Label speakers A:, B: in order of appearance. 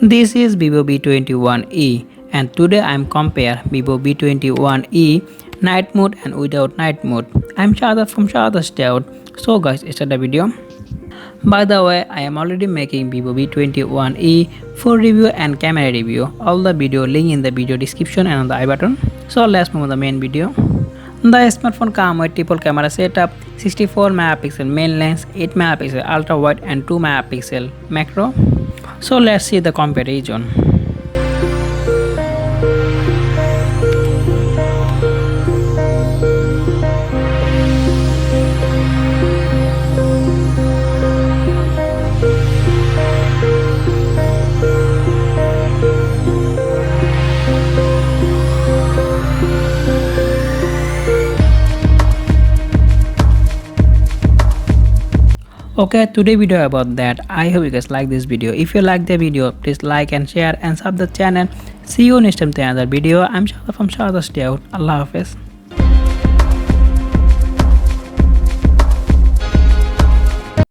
A: This is Vivo V21E and today I am compare Vivo V21E night mode and without night mode. I am Shadat from SHADAT'S Dayout. So guys, start the video. By the way, I am already making Vivo V21E full review and camera review. All the video link in the video description and on the I button. So let's move on the main video. The smartphone comes with triple camera setup, 64 megapixel main lens, 8 megapixel ultra wide and 2 megapixel macro. So let's see the comparison. Okay, today video about that. I hope you guys like this video. If you like the video, please like and share and sub the channel. See you next time to another video. I'm Shada from SHADAT'S Dayout. Allah Hafiz.